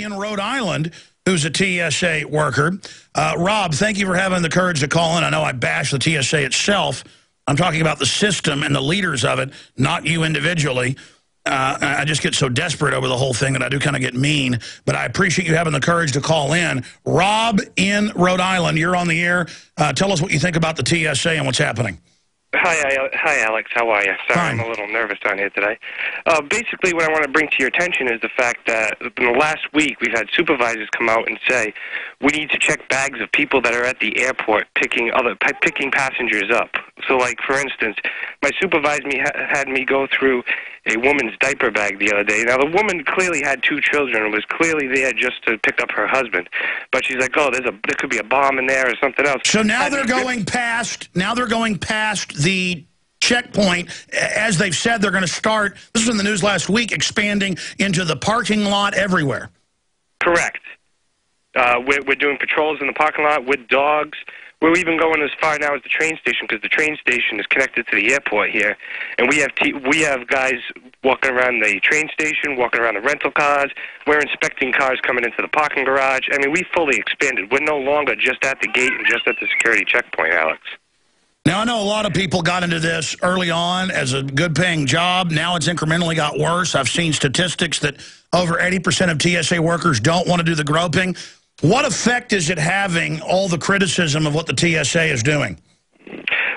in Rhode Island who's a TSA worker. Rob, thank you for having the courage to call in. I know I bash the TSA itself. I'm talking about the system and the leaders of it, not you individually. I just get so desperate over the whole thing that I do kind of get mean. But I appreciate you having the courage to call in. Rob in Rhode Island, you're on the air. Tell us what you think about the TSA and what's happening. Hi, Alex. How are you? Sorry, Fine. I'm a little nervous on here today. Basically, what I want to bring to your attention is the fact that in the last week, we've had supervisors come out and say, we need to check bags of people that are at the airport picking passengers up. So, like, for instance, my supervisor had me go through a woman's diaper bag the other day. Now, the woman clearly had 2 children and was clearly there just to pick up her husband. But she's like, oh, there could be a bomb in there or something else. So now they're going past the checkpoint. As they've said, they're going to start, this was in the news last week, expanding into the parking lot everywhere. Correct. We're doing patrols in the parking lot with dogs. We're even going as far now as the train station, because the train station is connected to the airport here, and we have guys walking around the train station, walking around the rental cars. We're inspecting cars coming into the parking garage. I mean, we fully expanded. We're no longer just at the gate and just at the security checkpoint, Alex. Now, I know a lot of people got into this early on as a good-paying job. Now it's incrementally got worse. I've seen statistics that over 80% of TSA workers don't want to do the groping. What effect is it having, all the criticism of what the TSA is doing?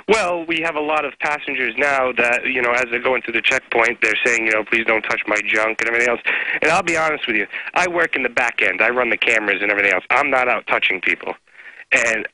Well, we have a lot of passengers now that, you know, as they're going through the checkpoint, they're saying, you know, please don't touch my junk and everything else. And I'll be honest with you, I work in the back end. I run the cameras and everything else. I'm not out touching people. And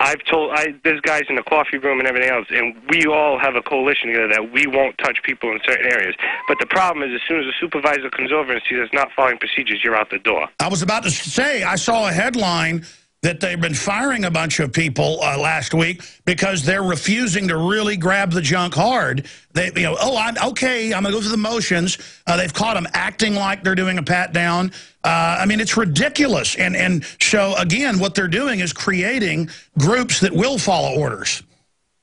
there's guys in the coffee room and everything else, and we all have a coalition together that we won't touch people in certain areas. But the problem is, as soon as the supervisor comes over and sees us not following procedures, you're out the door. I was about to say, I saw a headline that they've been firing a bunch of people last week because they're refusing to really grab the junk hard. They, you know, I'm going to go through the motions. They've caught them acting like they're doing a pat down. I mean, it's ridiculous. And so, again, what they're doing is creating groups that will follow orders.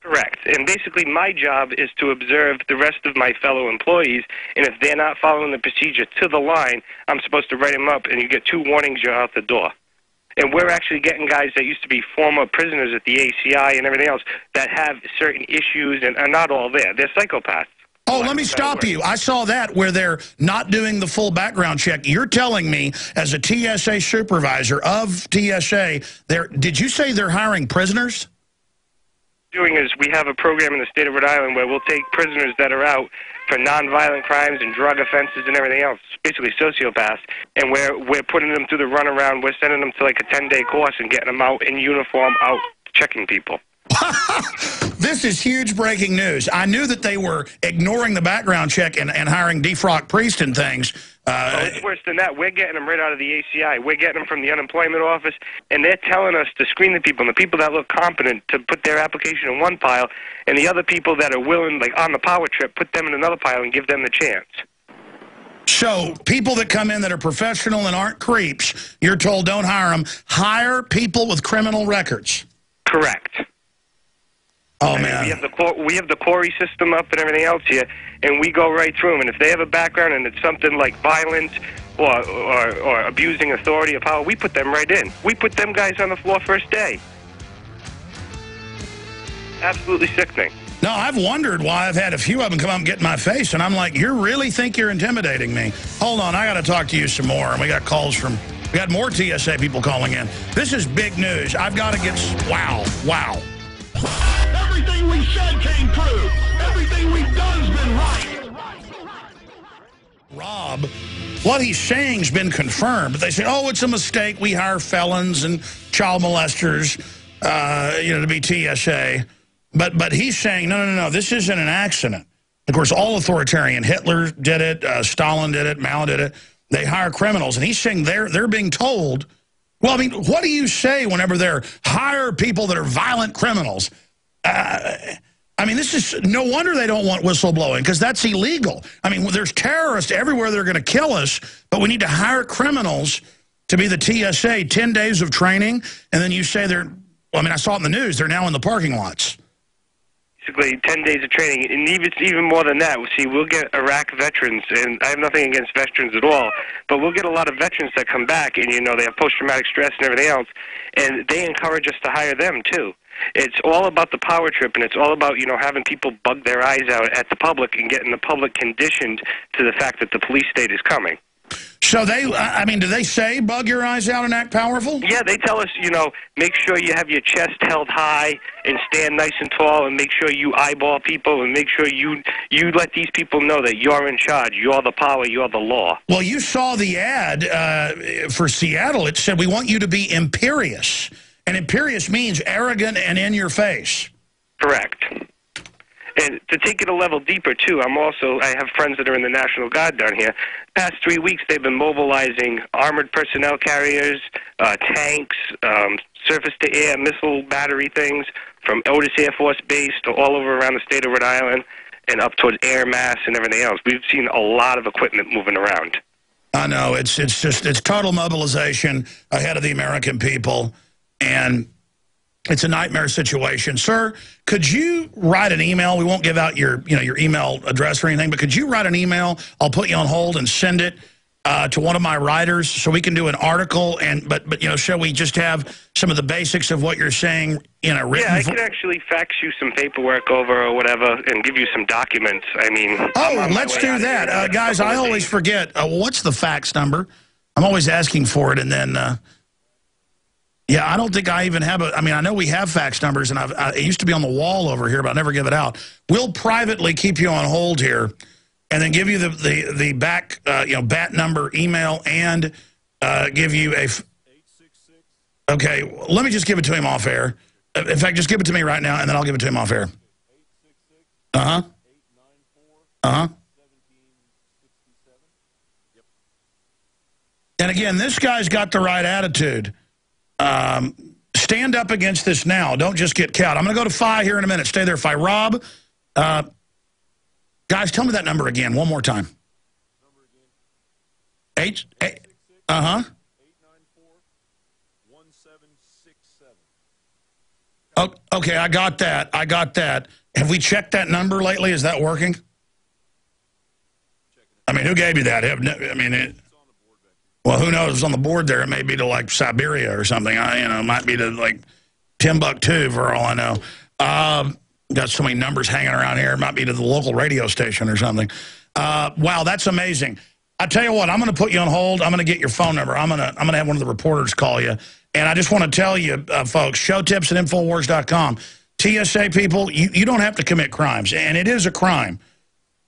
Correct. And basically my job is to observe the rest of my fellow employees, and if they're not following the procedure to the line, I'm supposed to write them up, and you get 2 warnings, you're out the door. And we're actually getting guys that used to be former prisoners at the ACI and everything else that have certain issues and are not all there. They're psychopaths. Oh, let me stop you. I saw that where they're not doing the full background check. You're telling me, as a TSA supervisor of TSA, did you say they're hiring prisoners? Doing is we have a program in the state of Rhode Island where we'll take prisoners that are out for nonviolent crimes and drug offenses and everything else, basically sociopaths, and we're putting them through the runaround. We're sending them to like a 10-day course and getting them out in uniform, out checking people. This is huge breaking news. I knew that they were ignoring the background check and hiring defrock priest and things. It's worse than that. We're getting them right out of the ACI. We're getting them from the unemployment office, and they're telling us to screen the people, and the people that look competent to put their application in one pile, and the other people that are willing, like on the power trip, put them in another pile and give them the chance. So people that come in that are professional and aren't creeps, you're told don't hire them. Hire people with criminal records. Correct. Oh, man. We have the Corey system up and everything else here, and we go right through them. And if they have a background and it's something like violence or abusing authority or power, we put them right in. We put them guys on the floor first day. Absolutely sickening. No, I've wondered why I've had a few of them come up and get in my face, and I'm like, you really think you're intimidating me? Hold on, I got to talk to you some more. And we got calls from, we got more TSA people calling in. This is big news. I've got to get, wow. Everything we said came true. Everything we've done's been right. Rob, what he's saying's been confirmed. But they say, oh, it's a mistake. We hire felons and child molesters, to be TSA. But he's saying, no, this isn't an accident. Of course, all authoritarian. Hitler did it. Stalin did it. Mao did it. They hire criminals. And he's saying they're being told, well, I mean, what do you say whenever they're hire people that are violent criminals? I mean, this is no wonder they don't want whistleblowing, because that's illegal. I mean, there's terrorists everywhere that are going to kill us, but we need to hire criminals to be the TSA, 10 days of training, and then you say they're, well, I mean, I saw it in the news, they're now in the parking lots. basically 10 days of training, and even more than that. See, we'll get Iraq veterans, and I have nothing against veterans at all, but we'll get a lot of veterans that come back, and, you know, they have post-traumatic stress and everything else, and they encourage us to hire them, too. It's all about the power trip, and it's all about, you know, having people bug their eyes out at the public and getting the public conditioned to the fact that the police state is coming. So they, I mean, do they say bug your eyes out and act powerful? Yeah, they tell us, you know, make sure you have your chest held high and stand nice and tall, and make sure you eyeball people, and make sure you let these people know that you're in charge, you're the power, you're the law. Well, you saw the ad for Seattle. It said, we want you to be imperious. And imperious means arrogant and in your face. Correct. And to take it a level deeper, too, I have friends that are in the National Guard down here. Past 3 weeks, they've been mobilizing armored personnel carriers, tanks, surface-to-air missile battery things from Otis Air Force Base to all over around the state of Rhode Island and up towards Air Mass and everything else. We've seen a lot of equipment moving around. I know. It's total mobilization ahead of the American people, and it's a nightmare situation. Sir, could you write an email? We won't give out your email address or anything, but could you write an email? I'll put you on hold and send it to one of my writers so we can do an article. But you know, shall we just have some of the basics of what you're saying in a written? Yeah, I can actually fax you some paperwork over or whatever and give you some documents. I mean, let's do that, guys. I always forget. What's the fax number? I'm always asking for it, and then. Yeah, I don't think I even have I mean, I know we have fax numbers, and it used to be on the wall over here, but I never give it out. We'll privately keep you on hold here, and then give you the back, bat number, email, and give you a. Okay, let me just give it to him off air. In fact, just give it to me right now, and then I'll give it to him off air. And again, this guy's got the right attitude. Stand up against this now. Don't just get cowed. I'm going to go to Phi here in a minute. Stay there, Phi. Rob, guys, tell me that number again one more time. Eight. Oh, okay, I got that. Have we checked that number lately? Is that working? I mean, who gave you that? Well, who knows? It's on the board there. It may be to, like, Siberia or something. It might be to, like, Timbuktu, for all I know. Got so many numbers hanging around here. It might be to the local radio station or something. Wow, that's amazing. I tell you what, I'm going to put you on hold. I'm going to get your phone number. I'm going to have one of the reporters call you. And I just want to tell you, folks, showtips at Infowars.com. TSA people, you don't have to commit crimes. And it is a crime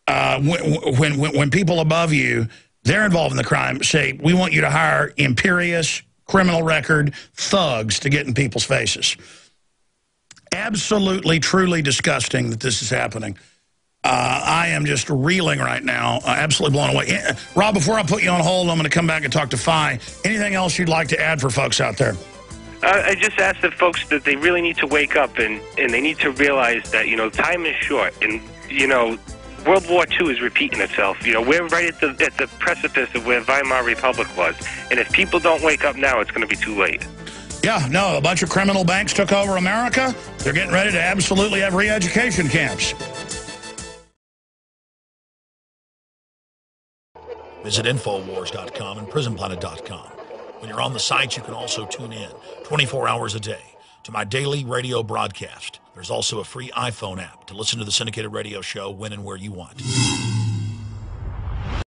when people above you, they're involved in the crime, say, we want you to hire imperious, criminal record thugs to get in people's faces. Absolutely, truly disgusting that this is happening. I am just reeling right now, absolutely blown away. Rob, before I put you on hold, I'm going to come back and talk to Phi. Anything else you'd like to add for folks out there? I just asked the folks that they really need to wake up and they need to realize that, time is short. And, World War II is repeating itself. We're right at the precipice of where Weimar Republic was. And if people don't wake up now, it's going to be too late. Yeah, no, a bunch of criminal banks took over America. They're getting ready to absolutely have re-education camps. Visit Infowars.com and PrisonPlanet.com. When you're on the site, you can also tune in 24 hours a day to my daily radio broadcast. There's also a free iPhone app to listen to the syndicated radio show when and where you want.